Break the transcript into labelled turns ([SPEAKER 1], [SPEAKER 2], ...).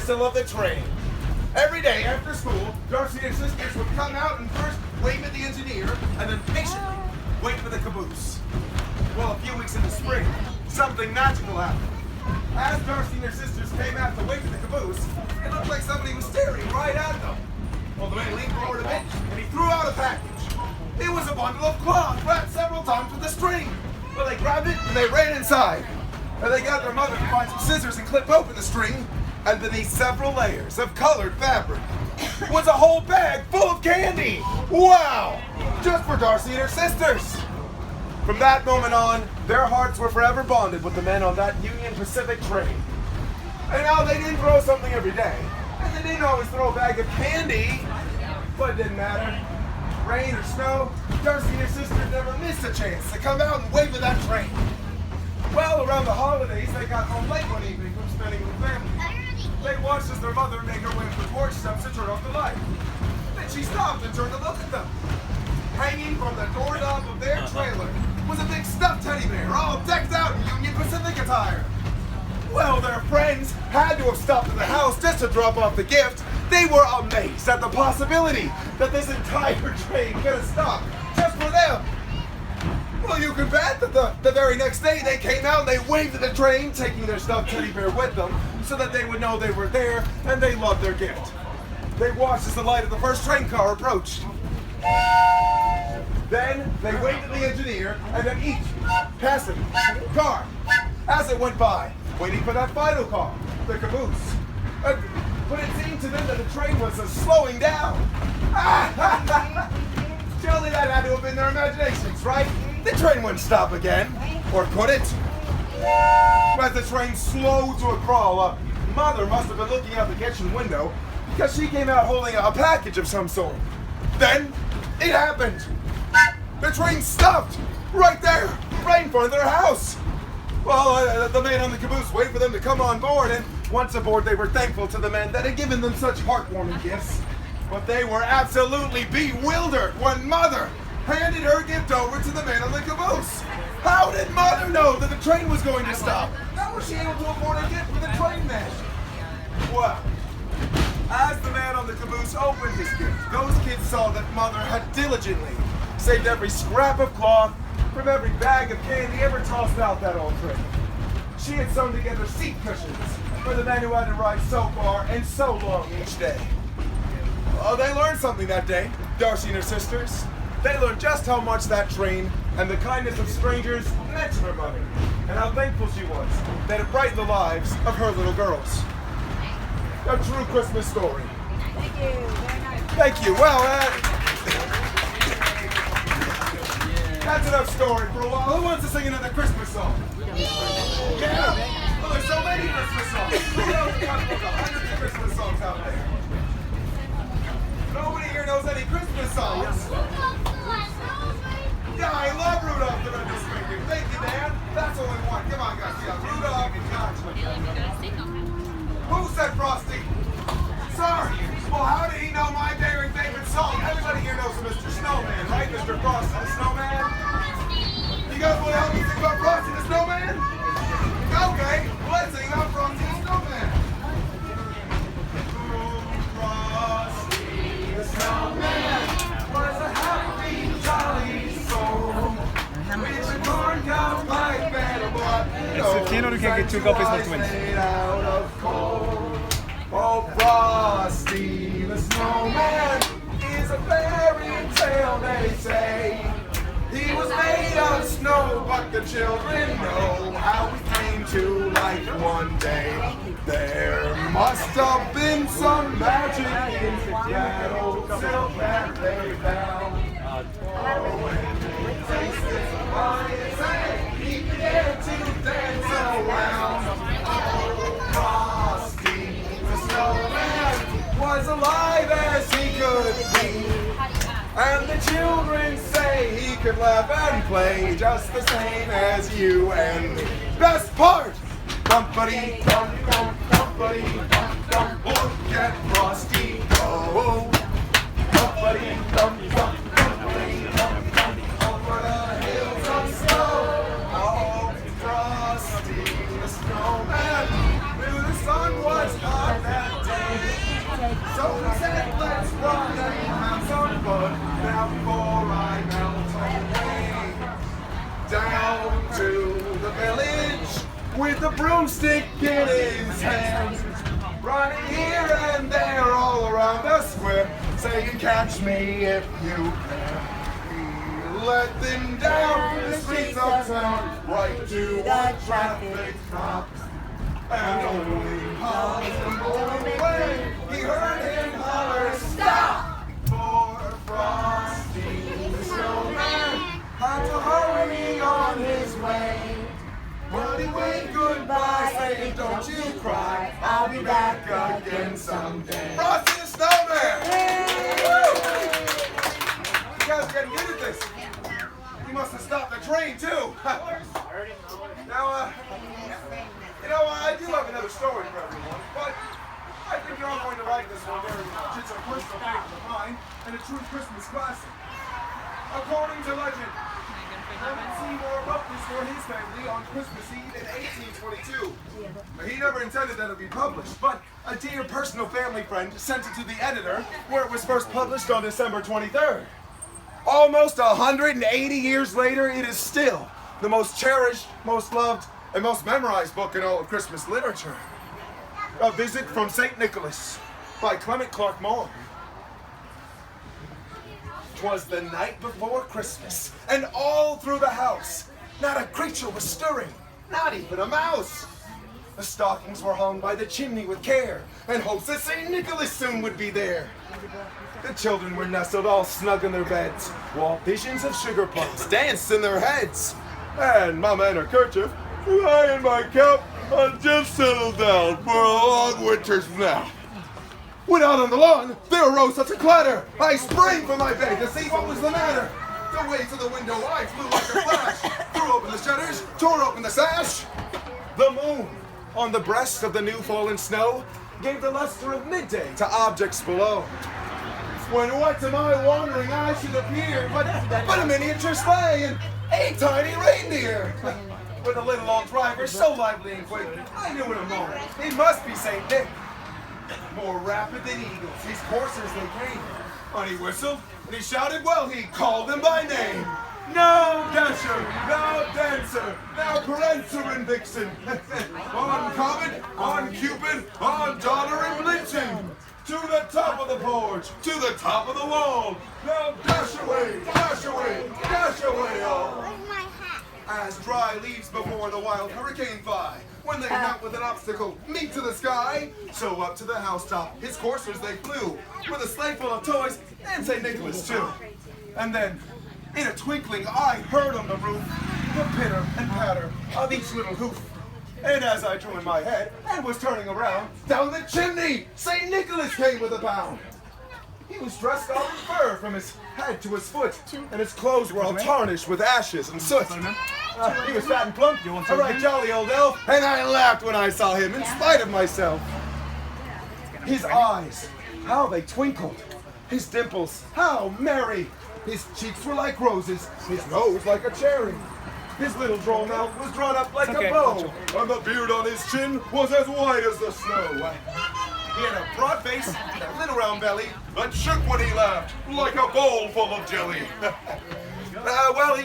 [SPEAKER 1] whistle of the train. Every day after school, Darcy and sisters would come out and first wave at the engineer and then patiently wait for the caboose. Well, a few weeks into spring, something magical happened. As Darcy and her sisters came out to wait for the caboose, it looked like somebody was staring right at them. Well, the man leaned forward a bit and he threw out a package. It was a bundle of cloth wrapped several times with a string. Well, they grabbed it and they ran inside. And they got their mother to find some scissors and clip open the string. And beneath several layers of colored fabric was a whole bag full of candy. Wow! Just for Darcy and her sisters. From that moment on, their hearts were forever bonded with the men on that Union Pacific train. And now they didn't throw something every day. And they didn't always throw a bag of candy. But it didn't matter. Rain or snow, Darcy and her sisters never missed a chance to come out and wave at that train. Well, around the holidays, they got home late one evening from spending with family. They watched as their mother made her way to the porch steps to turn off the light. Then she stopped and turned to look at them. Hanging from the doorknob of their trailer was a big stuffed teddy bear, all decked out in Union Pacific attire. Well, their friends had to have stopped at the house just to drop off the gift. They were amazed at the possibility that this entire train could have stopped just for them. Well, you can bet that the very next day they came out and they waved at the train, taking their stuffed teddy bear with them so that they would know they were there and they loved their gift. They watched as the light of the first train car approached. Then they waved at the engineer and then each passing car as it went by, waiting for that final car, the caboose. But it seemed to them that the train was slowing down. Surely that had to have been their imaginations, right? The train wouldn't stop again, or could it? As the train slowed to a crawl, Mother must have been looking out the kitchen window because she came out holding a package of some sort. Then it happened. The train stopped right there, right in front of their house. Well, the man on the caboose waited for them to come on board, and once aboard, they were thankful to the men that had given them such heartwarming gifts. But they were absolutely bewildered when Mother handed her gift over to the man on the caboose. How did Mother know that the train was going to stop? How was she able to afford a gift for the train then? Well, as the man on the caboose opened his gift, those kids saw that Mother had diligently saved every scrap of cloth from every bag of candy ever tossed out that old train. She had sewn together seat cushions for the men who had to ride so far and so long each day. Oh, they learned something that day, Darcy and her sisters. They learned just how much that train and the kindness of strangers meant to her mother, and how thankful she was that it brightened the lives of her little girls. A true Christmas story.
[SPEAKER 2] Thank you. Very nice.
[SPEAKER 1] Thank you. Well, that's enough story for a while. Who wants to sing another Christmas song? Yeah. Well, there's so many Christmas songs. Who knows we got about 100 Christmas songs out there? Nobody here knows any Christmas songs. Yeah, I love Rudolph the Red-Nosed Reindeer. Thank you, Dan. That's only one. Come on, guys. We got Rudolph and Gotcha. Who said Frosty? Sorry. Well, how did he know my very favorite song? Everybody here knows Mr. Snowman, right? Mr. Frosty the Snowman? You guys want to help me sing about Frosty the Snowman? Okay, let's sing about Frosty the Snowman. Frosty the Snowman was a happy, jolly soul. With a corn cob pipe and a boy.
[SPEAKER 3] It's 15 or you can get 2 copies for 20.
[SPEAKER 1] Made out of coal. Oh, Frosty the Snowman is a fairy tale, they say. He was made of snow, but the children know how he came to life one day. There must have been some magic in that old silk that they found. Oh, when he tasted on his egg, he began to dance around. Oh, Frosty the Snowman was alive as he could be. And the children say he could laugh and play just the same as you and me. Best part! Bumpity dum dum, bumpity dum dum, look at Frosty go. Bumpity dum dum, bumpity dum dum, over the hills of snow. Oh, Frosty the Snowman knew the sun was hot that day. So we said, let's run and have some fun. Now before I melt away, down to the village with the broomstick in his hand, running here and there all around the square, saying, catch me if you can. He led them down the streets of town, right to the traffic cops. And only half a moment away, he heard him holler, stop! For Frosty the Snowman had to hurry on his way. But he waved goodbye, saying, don't you cry, I'll be back again someday. Frosty the Snowman! Woo! You guys are getting good at this. You must have stopped the train, too. Now, I do have another story for everyone, but I think you're all going to like this one very much. It's a personal favorite of mine, and a true Christmas classic. According to legend, Clement Seymour wrote this for his family on Christmas Eve in 1822. He never intended that it be published, but a dear personal family friend sent it to the editor, where it was first published on December 23rd. Almost 180 years later, it is still the most cherished, most loved, and most memorized book in all of Christmas literature. A Visit from St. Nicholas by Clement Clark Moore. 'Twas the night before Christmas, and all through the house, not a creature was stirring, not even a mouse. The stockings were hung by the chimney with care, and hopes that St. Nicholas soon would be there. The children were nestled all snug in their beds, while visions of sugar plums danced in their heads. And Mama in her kerchief, I in my cap, I just settled down for a long winter's nap. When out on the lawn, there arose such a clatter, I sprang from my bed to see what was the matter. Away to the window I flew like a flash, threw open the shutters, tore open the sash. The moon, on the breast of the new fallen snow, gave the luster of midday to objects below. When what to my wandering eyes should appear but a miniature sleigh and a tiny reindeer. With a little old driver so lively and quick, I knew in a moment it must be St. Nick. More rapid than eagles, his coursers they came. And he whistled, and he shouted well, he called them by name. Now Dasher, now Dancer, now Prancer and Vixen. On Comet, on Cupid, on Donner and Blitzen. To the top of the porch, to the top of the wall. Now dash away, dash away, dash away all. As dry leaves before the wild hurricane fly, when they met with an obstacle, meet to the sky. So up to the housetop, his coursers they flew, with a sleigh full of toys, and St. Nicholas too. And then, in a twinkling, I heard on the roof the pitter and patter of each little hoof. And as I drew in my head and was turning around, down the chimney, St. Nicholas came with a bound. He was dressed all in fur from his head to his foot, and his clothes were all tarnished with ashes and soot. He was fat and plump, a right jolly old elf, and I laughed when I saw him in spite of myself. His eyes, how they twinkled. His dimples, how merry. His cheeks were like roses, his nose like a cherry. His little droll mouth was drawn up like a bow, and the beard on his chin was as white as the snow. He had a broad face, and a little round belly, that shook when he laughed, like a bowl full of jelly. Well, he